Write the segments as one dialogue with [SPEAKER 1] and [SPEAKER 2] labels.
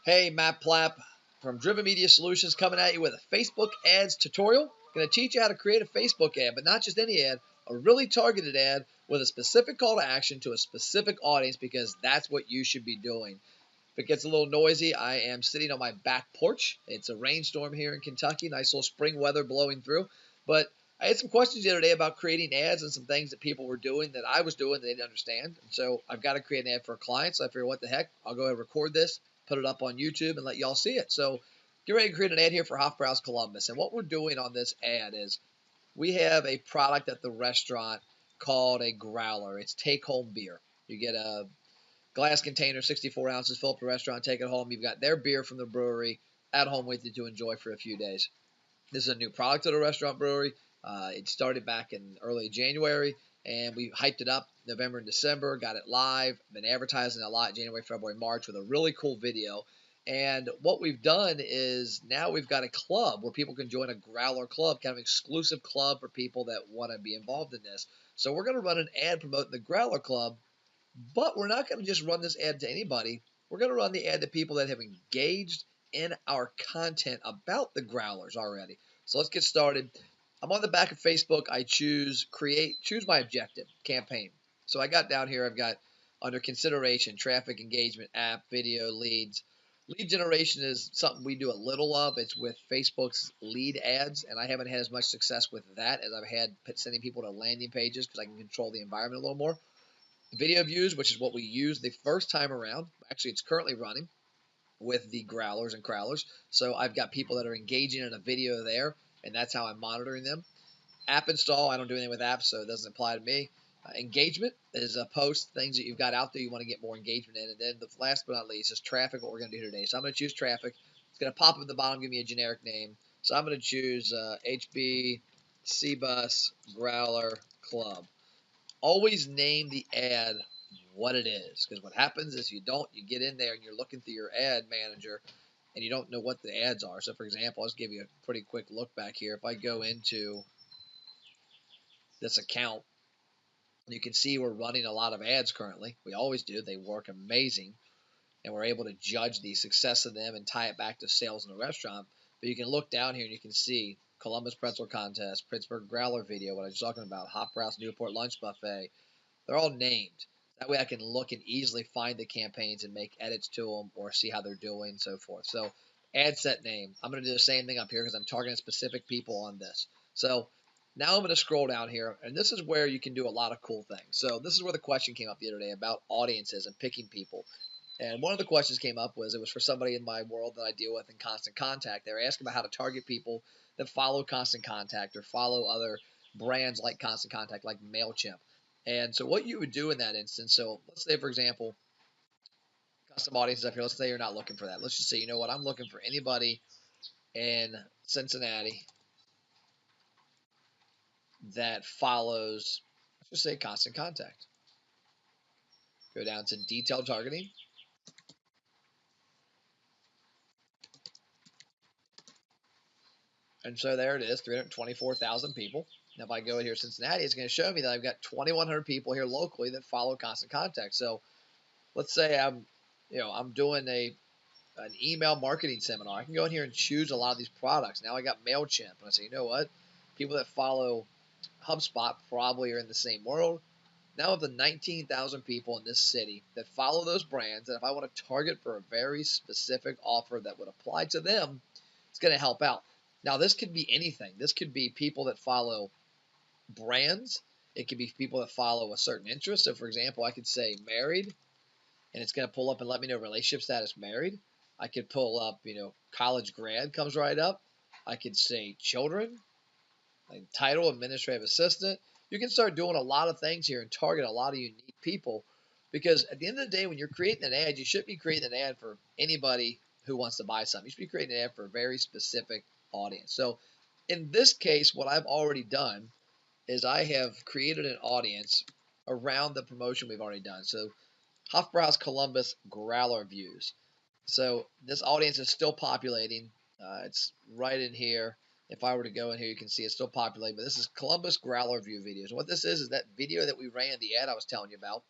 [SPEAKER 1] Hey, Matt Plapp from Driven Media Solutions coming at you with a Facebook ads tutorial. Going to teach you how to create a Facebook ad, but not just any ad, a really targeted ad with a specific call to action to a specific audience, because that's what you should be doing. If it gets a little noisy, I am sitting on my back porch. It's a rainstorm here in Kentucky, nice little spring weather blowing through. But I had some questions the other day about creating ads and some things that people were doing that I was doing that they didn't understand. And so I've got to create an ad for a client. So I figured, what the heck? I'll go ahead and record this, put it up on YouTube, and let y'all see it. So get ready to create an ad here for Hofbrau's Columbus. And what we're doing on this ad is we have a product at the restaurant called a growler. It's take-home beer. You get a glass container, 64 ounces, fill up the restaurant, take it home. You've got their beer from the brewery at home with you to enjoy for a few days. This is a new product at a restaurant brewery. It started back in early January, and we hyped it up November and December, got it live, been advertising a lot January, February, March with a really cool video. And what we've done is now we've got a club where people can join a growler club, kind of exclusive club for people that want to be involved in this. So we're going to run an ad promoting the growler club, but we're not going to just run this ad to anybody. We're going to run the ad to people that have engaged in our content about the growlers already. So let's get started. I'm on the back of Facebook. I choose my objective campaign. So I got down here, I've got under consideration, traffic, engagement, app, video, leads. Lead generation is something we do a little of. It's with Facebook's lead ads, and I haven't had as much success with that as I've had sending people to landing pages because I can control the environment a little more. Video views, which is what we used the first time around. Actually, it's currently running with the growlers and crowlers. So I've got people that are engaging in a video there, and that's how I'm monitoring them. App install, I don't do anything with apps, so it doesn't apply to me. Engagement is a post, things that you've got out there you want to get more engagement in. And then the last but not least is traffic, what we're going to do today. So I'm going to choose traffic. It's going to pop up at the bottom, give me a generic name. So I'm going to choose HB C-Bus Growler Club. Always name the ad what it is, because what happens is you don't, you get in there and you're looking through your ad manager and you don't know what the ads are. So for example, I'll just give you a pretty quick look back here. If I go into this account, you can see we're running a lot of ads currently. We always do. They work amazing, and we're able to judge the success of them and tie it back to sales in the restaurant. But you can look down here and you can see Columbus Pretzel Contest, Pittsburgh Growler video, what I was talking about, Hofbrau's Newport Lunch Buffet. They're all named. That way I can look and easily find the campaigns and make edits to them or see how they're doing and so forth. So ad set name. I'm going to do the same thing up here because I'm targeting specific people on this. So now I'm going to scroll down here, and this is where you can do a lot of cool things. So this is where the question came up the other day about audiences and picking people. And one of the questions came up was, it was for somebody in my world that I deal with in Constant Contact. They were asking about how to target people that follow Constant Contact or follow other brands like Constant Contact, like MailChimp. And so what you would do in that instance, so let's say, for example, custom audiences up here, let's say you're not looking for that. Let's just say, you know what, I'm looking for anybody in Cincinnati that follows, let's just say, Constant Contact. Go down to detailed targeting. And so there it is, 324,000 people. Now, if I go here to Cincinnati, it's going to show me that I've got 2,100 people here locally that follow Constant Contact. So let's say I'm doing an email marketing seminar. I can go in here and choose a lot of these products. Now I got MailChimp, and I say, you know what? People that follow HubSpot probably are in the same world. Now of the 19,000 people in this city that follow those brands, and if I want to target for a very specific offer that would apply to them, it's going to help out. Now, this could be anything. This could be people that follow brands. It could be people that follow a certain interest. So, for example, I could say married, and it's going to pull up and let me know relationship status married. I could pull up, college grad comes right up. I could say children, like title, administrative assistant. You can start doing a lot of things here and target a lot of unique people, because at the end of the day, when you're creating an ad, you shouldn't be creating an ad for anybody who wants to buy something. You should be creating an ad for a very specific audience. So in this case, what I've already done is I have created an audience around the promotion we've already done. So Hofbrau's Columbus Growler Views. So this audience is still populating. It's right in here. If I were to go in here, you can see it's still populating. But this is Columbus Growler View videos. And what this is that video that we ran, the ad I was telling you about.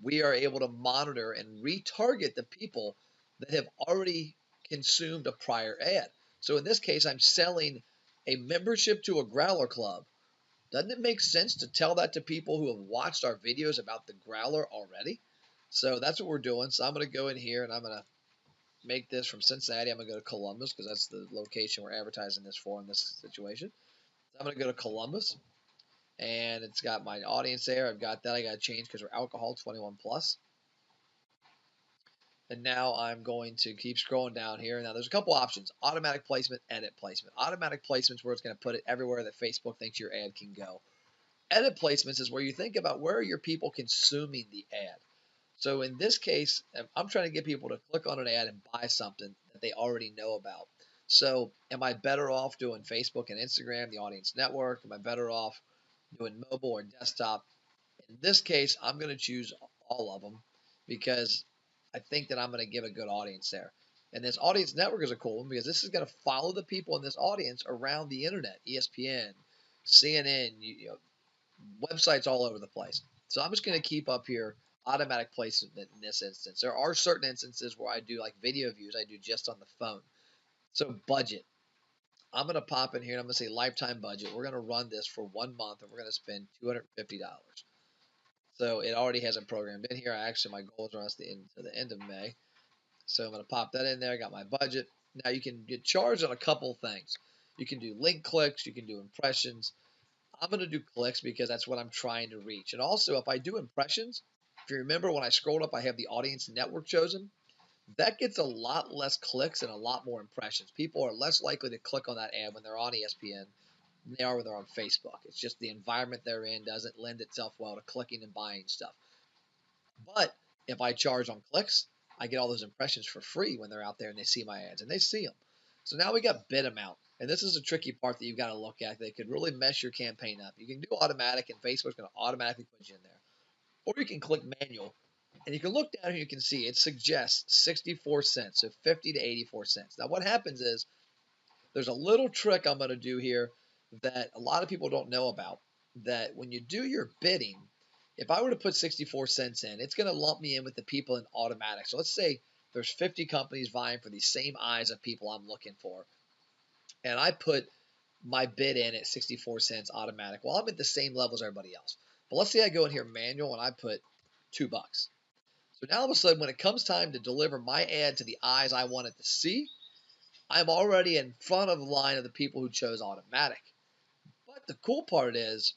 [SPEAKER 1] We are able to monitor and retarget the people that have already consumed a prior ad. So in this case, I'm selling a membership to a Growler Club. Doesn't it make sense to tell that to people who have watched our videos about the Growler already? So that's what we're doing. So I'm going to go in here and I'm going to make this from Cincinnati. I'm going to go to Columbus because that's the location we're advertising this for in this situation. So I'm going to go to Columbus, and it's got my audience there. I've got that. I got to change because we're alcohol 21 plus. And now I'm going to keep scrolling down here. Now there's a couple options: automatic placement, edit placement. Automatic placements where it's going to put it everywhere that Facebook thinks your ad can go. Edit placements is where you think about where are your people consuming the ad. So in this case, I'm trying to get people to click on an ad and buy something that they already know about. So am I better off doing Facebook and Instagram, the audience network? Am I better off doing mobile or desktop? In this case, I'm going to choose all of them because I think that I'm going to give a good audience there. And this audience network is a cool one because this is going to follow the people in this audience around the internet, ESPN, CNN, websites all over the place. So I'm just going to keep up here automatic placement in this instance. There are certain instances where I do like video views I do just on the phone. So budget. I'm going to pop in here and I'm going to say lifetime budget. We're going to run this for 1 month and we're going to spend $250. So it already has a program in here. My goal is around the end of May. So I'm going to pop that in there. I got my budget. Now you can get charged on a couple things. You can do link clicks. You can do impressions. I'm going to do clicks because that's what I'm trying to reach. And also, if I do impressions, if you remember when I scrolled up, I have the audience network chosen. That gets a lot less clicks and a lot more impressions. People are less likely to click on that ad when they're on ESPN than they are when they're on Facebook. It's just the environment they're in doesn't lend itself well to clicking and buying stuff. But if I charge on clicks, I get all those impressions for free when they're out there and they see my ads, and they see them. So now we got bid amount. And this is a tricky part that you've got to look at. They could really mess your campaign up. You can do automatic, and Facebook's going to automatically put you in there. Or you can click manual, and you can look down here, you can see it suggests 64 cents, so 50 to 84 cents. Now what happens is there's a little trick I'm going to do here that a lot of people don't know about, that when you do your bidding, if I were to put 64 cents in, it's going to lump me in with the people in automatic. So let's say there's 50 companies vying for the same eyes of people I'm looking for, and I put my bid in at 64 cents automatic. Well, I'm at the same level as everybody else. But let's say I go in here manual and I put $2. So now all of a sudden, when it comes time to deliver my ad to the eyes I want it to see, I'm already in front of the line of the people who chose automatic. But the cool part is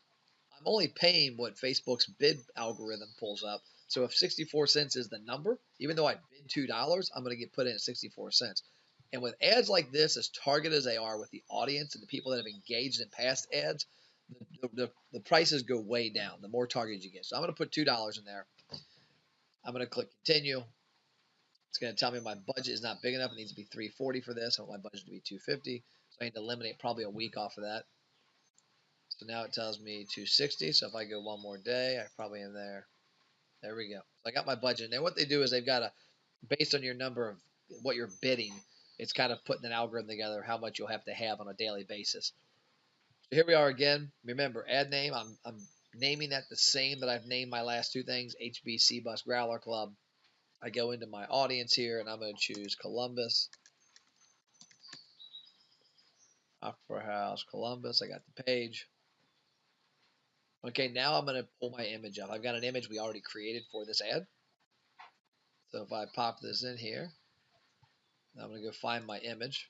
[SPEAKER 1] I'm only paying what Facebook's bid algorithm pulls up. So if 64 cents is the number, even though I bid $2, I'm going to get put in at 64 cents. And with ads like this, as targeted as they are with the audience and the people that have engaged in past ads, the prices go way down the more targeted you get. So I'm going to put $2 in there. I'm going to click continue. It's going to tell me my budget is not big enough. It needs to be $340 for this. I want my budget to be $250. So I need to eliminate probably a week off of that. So now it tells me $260. So if I go one more day, I probably am there. There we go. So I got my budget. And what they do is they've got based on your number of what you're bidding, it's kind of putting an algorithm together how much you'll have to have on a daily basis. So here we are again. Remember, ad name. I'm naming that the same that I've named my last two things, HBC Bus Growler Club. I go into my audience here, and I'm going to choose Columbus. Opera House, Columbus. I got the page. Okay, now I'm going to pull my image up. I've got an image we already created for this ad. So if I pop this in here, I'm going to go find my image.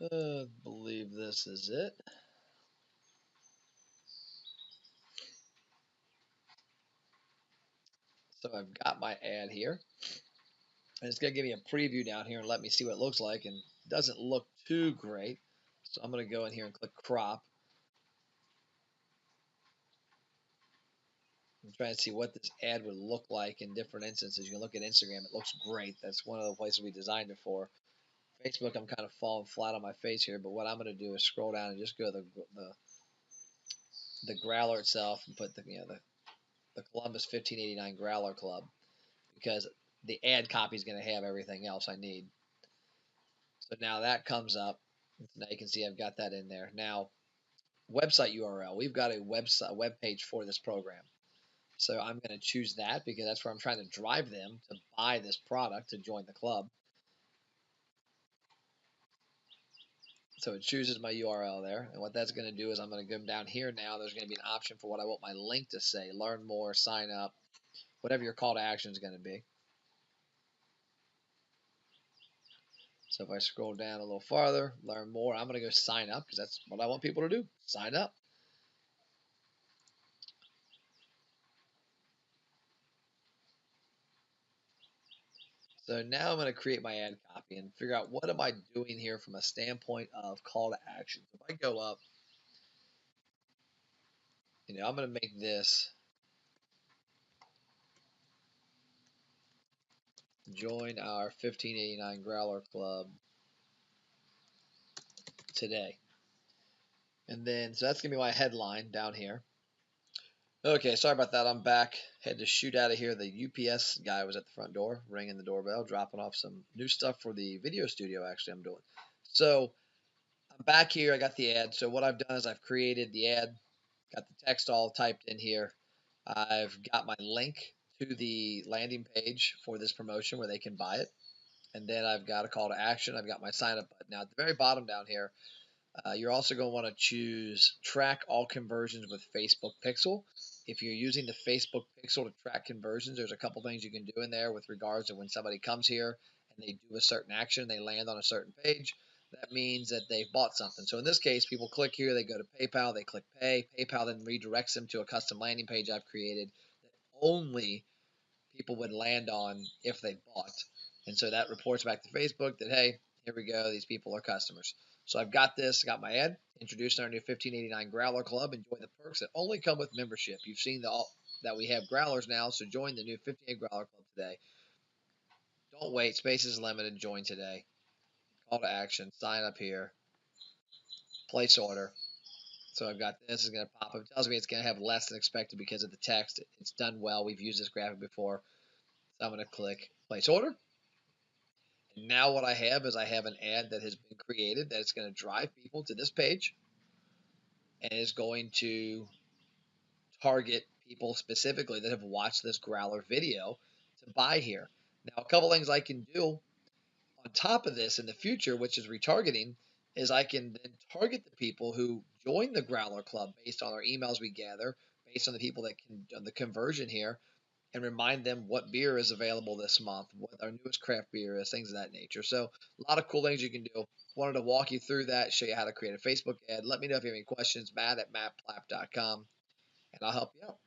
[SPEAKER 1] I believe this is it. So I've got my ad here. And it's going to give me a preview down here and let me see what it looks like. And it doesn't look too great. So I'm going to go in here and click crop. I'm trying to see what this ad would look like in different instances. You can look at Instagram. It looks great. That's one of the places we designed it for. Facebook, I'm kind of falling flat on my face here. But what I'm going to do is scroll down and just go to the growler itself and put the Columbus 1589 Growler Club, because the ad copy is going to have everything else I need. So now that comes up. Now you can see I've got that in there. Now, website URL. We've got a web page for this program. So I'm going to choose that because that's where I'm trying to drive them to buy this product to join the club. So it chooses my URL there. And what that's going to do is I'm going to come down here now. There's going to be an option for what I want my link to say. Learn more, sign up, whatever your call to action is going to be. So if I scroll down a little farther, learn more, I'm going to go sign up because that's what I want people to do. Sign up. So now I'm going to create my ad copy and figure out what am I doing here from a standpoint of call to action. If I go up, I'm going to make this join our 1589 Growler Club today. And then, so that's going to be my headline down here. Okay, sorry about that. I'm back. Had to shoot out of here. The UPS guy was at the front door, ringing the doorbell, dropping off some new stuff for the video studio, actually, I'm doing. So I'm back here. I got the ad. So what I've done is I've created the ad, got the text all typed in here. I've got my link to the landing page for this promotion where they can buy it. And then I've got a call to action. I've got my sign up button. Now, at the very bottom down here, you're also going to want to choose track all conversions with Facebook Pixel. If you're using the Facebook Pixel to track conversions, there's a couple things you can do in there with regards to when somebody comes here and they do a certain action, they land on a certain page. That means that they've bought something. So in this case, people click here, they go to PayPal, they click pay. PayPal then redirects them to a custom landing page I've created that only people would land on if they bought. And so that reports back to Facebook that, hey, here we go, these people are customers. So I've got this, got my ad, introduced our new 1589 Growler Club, enjoy the perks that only come with membership. You've seen that we have growlers now, so join the new 1588 Growler Club today. Don't wait, space is limited, join today. Call to action, sign up here, place order. So I've got this is going to pop up. It tells me it's going to have less than expected because of the text. It's done well. We've used this graphic before. So I'm going to click place order. And now what I have is I have an ad that has been created that is going to drive people to this page and is going to target people specifically that have watched this Growler video to buy here. Now, a couple things I can do on top of this in the future, which is retargeting, is I can then target the people who join the Growler Club based on our emails we gather, based on the people that can on the conversion here, and remind them what beer is available this month, what our newest craft beer is, things of that nature. So a lot of cool things you can do. Wanted to walk you through that, show you how to create a Facebook ad. Let me know if you have any questions, Matt@mattplapp.com, and I'll help you out.